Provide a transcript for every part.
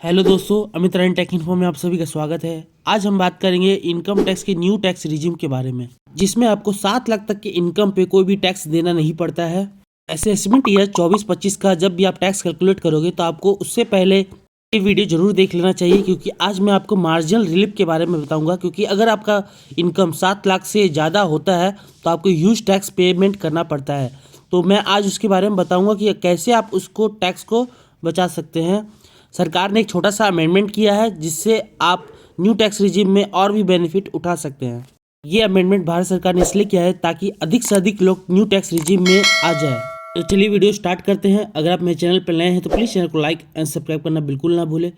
Hello दोस्तों, अमित रैन take info में आप सभी का स्वागत है। आज हम बात करेंगे इनकम टैक्स के न्यू टैक्स रिजिम के बारे में, जिसमें आपको 7 लाख तक के इनकम पे कोई भी टैक्स देना नहीं पड़ता है। असेसमेंट ईयर 24-25 का जब भी आप टैक्स कैलकुलेट करोगे तो आपको उससे पहले ये वीडियो जरूर देख लेना चाहिए, क्योंकि आज मैं आपको मार्जिनल रिलीफ के बारे में बताऊंगा। क्योंकि अगर आपका इनकम 7 लाख से ज़्यादा होता है तो आपको ह्यूज टैक्स पेमेंट करना पड़ता है। तो मैं आज उसके बारे में बताऊँगा कि कैसे आप उसको टैक्स को बचा सकते हैं। सरकार ने एक छोटा सा अमेंडमेंट किया है जिससे आप न्यू टैक्स रिजीम में और भी बेनिफिट उठा सकते हैं। ये अमेंडमेंट भारत सरकार ने इसलिए किया है ताकि अधिक से अधिक लोग न्यू टैक्स रिजीम में आ जाए। तो चलिए वीडियो स्टार्ट करते हैं। अगर आप मेरे चैनल पर नए हैं तो प्लीज़ चैनल को लाइक एंड सब्सक्राइब करना बिल्कुल ना भूलें।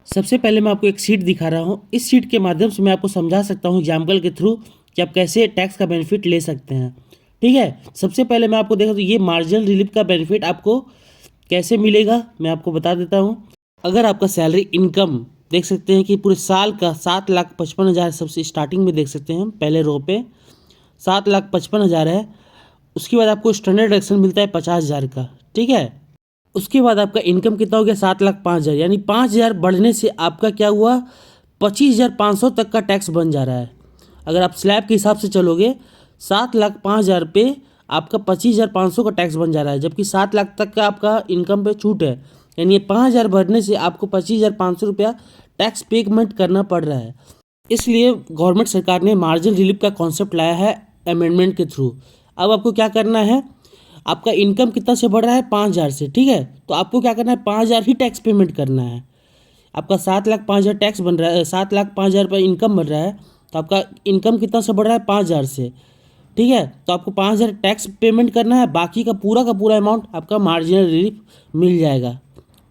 सबसे पहले मैं आपको एक शीट दिखा रहा हूँ। इस शीट के माध्यम से मैं आपको समझा सकता हूँ एग्जाम्पल के थ्रू कि आप कैसे टैक्स का बेनिफिट ले सकते हैं। ठीक है, सबसे पहले मैं आपको देखा तो ये मार्जिनल रिलीफ का बेनिफिट आपको कैसे मिलेगा मैं आपको बता देता हूँ। अगर आपका सैलरी इनकम देख सकते हैं कि पूरे साल का 7,55,000 सबसे स्टार्टिंग में देख सकते हैं, पहले रो पे 7,55,000 है। उसके बाद आपको स्टैंडर्ड डिडक्शन मिलता है 50,000 का। ठीक है, उसके बाद आपका इनकम कितना हो गया 7,05,000, यानी 5,000 बढ़ने से आपका क्या हुआ 25,500 तक का टैक्स बन जा रहा है। अगर आप स्लैब के हिसाब से चलोगे 7,05,000 पे आपका 25,500 का टैक्स बन जा रहा है, जबकि 7 लाख तक का आपका इनकम पे छूट है। यानी ये 5,000 भरने से आपको 25,500 रुपया टैक्स पेमेंट करना पड़ रहा है। इसलिए गवर्नमेंट सरकार ने मार्जिन रिलीफ का कॉन्सेप्ट लाया है अमेंडमेंट के थ्रू। अब आपको क्या करना है, आपका इनकम कितना से बढ़ रहा है 5,000 से। ठीक है, तो आपको क्या करना है 5,000 ही टैक्स पेमेंट करना है। आपका 7,05,000 टैक्स बन रहा है, 7,05,000 रुपये इनकम बन रहा है, तो आपका इनकम कितना से बढ़ रहा है 5,000 से। ठीक है, तो आपको 5,000 टैक्स पेमेंट करना है, बाकी का पूरा अमाउंट आपका मार्जिनल रिलीफ मिल जाएगा।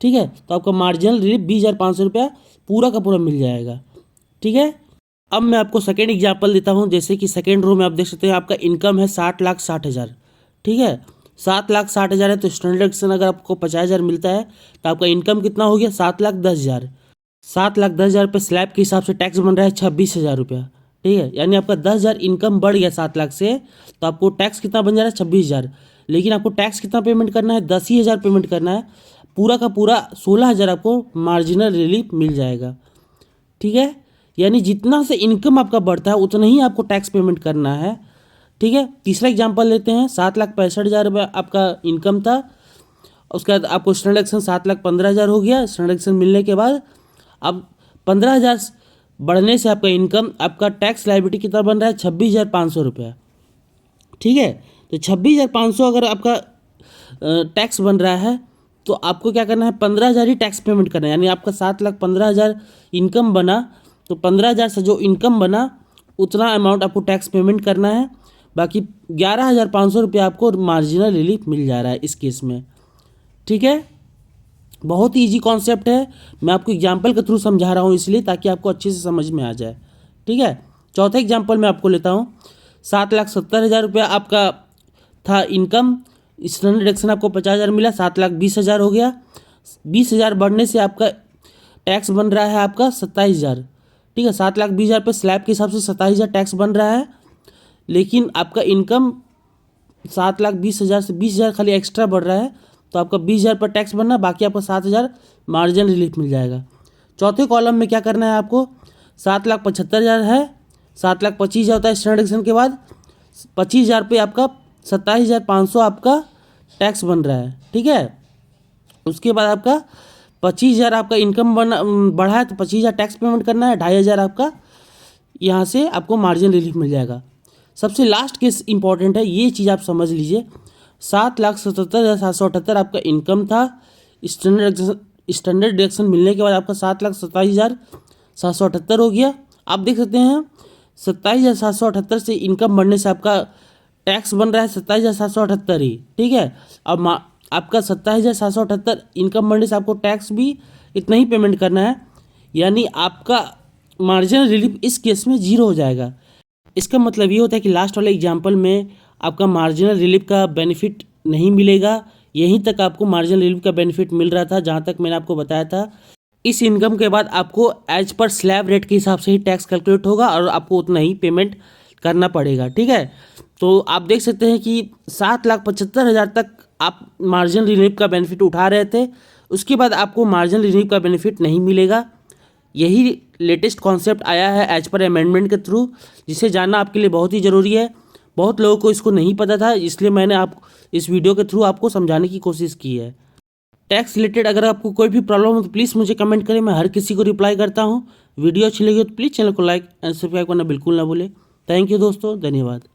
ठीक है, तो आपका मार्जिनल रिलीफ 20,500 रुपया पूरा का पूरा मिल जाएगा। ठीक है, अब मैं आपको सेकेंड एग्जाम्पल देता हूँ। जैसे कि सेकेंड रो में आप देख सकते हैं आपका इनकम है 7,60,000। ठीक है, 7,60,000 है तो स्टैंडर्ड डिडक्शन अगर आपको 50,000 मिलता है तो आपका इनकम कितना हो गया 7,10,000। 7,10,000 पे स्लैब के हिसाब से टैक्स बन रहा है 26,000 रुपया। ठीक है, यानी आपका 10,000 इनकम बढ़ गया 7 लाख से, तो आपको टैक्स कितना बन जा रहा है 26,000। लेकिन आपको टैक्स कितना पेमेंट करना है 10,000 पेमेंट करना है। पूरा का पूरा 16,000 आपको मार्जिनल रिलीफ मिल जाएगा। ठीक है, यानी जितना से इनकम आपका बढ़ता है उतना ही आपको टैक्स पेमेंट करना है। ठीक है, तीसरा एग्जांपल लेते हैं। 7,65,000 रुपये आपका इनकम था, उसके बाद आपको स्टैंडर्ड डिडक्शन 7,15,000 हो गया। स्टैंडर्ड डिडक्शन मिलने के बाद अब 15,000 बढ़ने से आपका इनकम आपका टैक्स लायबिलिटी कितना बन रहा है 26,500 रुपया। ठीक है, तो 26,500 अगर आपका टैक्स बन रहा है तो आपको क्या करना है 15,000 ही टैक्स पेमेंट करना है। यानी आपका 7,15,000 इनकम बना तो 15,000 से जो इनकम बना उतना अमाउंट आपको टैक्स पेमेंट करना है। बाकी 11,500 रुपया आपको मार्जिनल रिलीफ मिल जा रहा है इस केस में। ठीक है, बहुत ही ईजी कॉन्सेप्ट है। मैं आपको एग्जाम्पल के थ्रू समझा रहा हूँ इसलिए ताकि आपको अच्छे से समझ में आ जाए। ठीक है, चौथा एग्जाम्पल मैं आपको लेता हूँ। 7,70,000 रुपया आपका था इनकम, स्टैंडर्ड डिडक्शन आपको 50,000 मिला, 7,20,000 हो गया। 20,000 बढ़ने से आपका टैक्स बन रहा है आपका 27,000। ठीक है, 7,20,000 पे स्लैब के हिसाब से 27,000 टैक्स बन रहा है। लेकिन आपका इनकम 7,20,000 से 20,000 खाली एक्स्ट्रा बढ़ रहा है, तो आपका 20,000 पर टैक्स बनना, बाकी आपको 7,000 मार्जिन रिलीफ मिल जाएगा। चौथे कॉलम में क्या करना है आपको 7,75,000 है, 7,25,000 होता है स्टैंडर्ड डिडक्शन के बाद, 25,000 पे आपका 27,500 आपका टैक्स बन रहा है। ठीक है, उसके बाद आपका 25,000 आपका इनकम बढ़ा है तो 25,000 टैक्स पेमेंट करना है, 2,500 आपका यहाँ से आपको मार्जिन रिलीफ मिल जाएगा। सबसे लास्ट केस इंपॉर्टेंट है, ये चीज़ आप समझ लीजिए। 7,77,778 आपका इनकम था, स्टैंडर्ड डिडक्शन मिलने के बाद आपका 7,27,778 हो गया। आप देख सकते हैं 27,778 से इनकम बढ़ने से आपका टैक्स बन रहा है 27,778 ही। ठीक है, अब आपका 27,778 इनकम बढ़ने से आपको टैक्स भी इतना ही पेमेंट करना है, यानी आपका मार्जिनल रिलीफ इस केस में 0 हो जाएगा। इसका मतलब ये होता है कि लास्ट वाले एग्जाम्पल में आपका मार्जिनल रिलीफ का बेनिफिट नहीं मिलेगा। यहीं तक आपको मार्जिनल रिलीफ का बेनिफिट मिल रहा था जहाँ तक मैंने आपको बताया था। इस इनकम के बाद आपको एज पर स्लैब रेट के हिसाब से ही टैक्स कैलकुलेट होगा और आपको उतना ही पेमेंट करना पड़ेगा। ठीक है, तो आप देख सकते हैं कि 7,75,000 तक आप मार्जिनल रिलीफ का बेनिफिट उठा रहे थे, उसके बाद आपको मार्जिनल रिन्यू का बेनिफिट नहीं मिलेगा। यही लेटेस्ट कॉन्सेप्ट आया है एज पर अमेंडमेंट के थ्रू, जिसे जानना आपके लिए बहुत ही ज़रूरी है। बहुत लोगों को इसको नहीं पता था, इसलिए मैंने इस वीडियो के थ्रू आपको समझाने की कोशिश की है। टैक्स रिलेटेड अगर आपको कोई भी प्रॉब्लम हो तो प्लीज़ मुझे कमेंट करें, मैं हर किसी को रिप्लाई करता हूँ। वीडियो अच्छी लगी तो प्लीज़ चैनल को लाइक एंड सब्सक्राइब करना बिल्कुल ना भूलें। थैंक यू दोस्तों, धन्यवाद।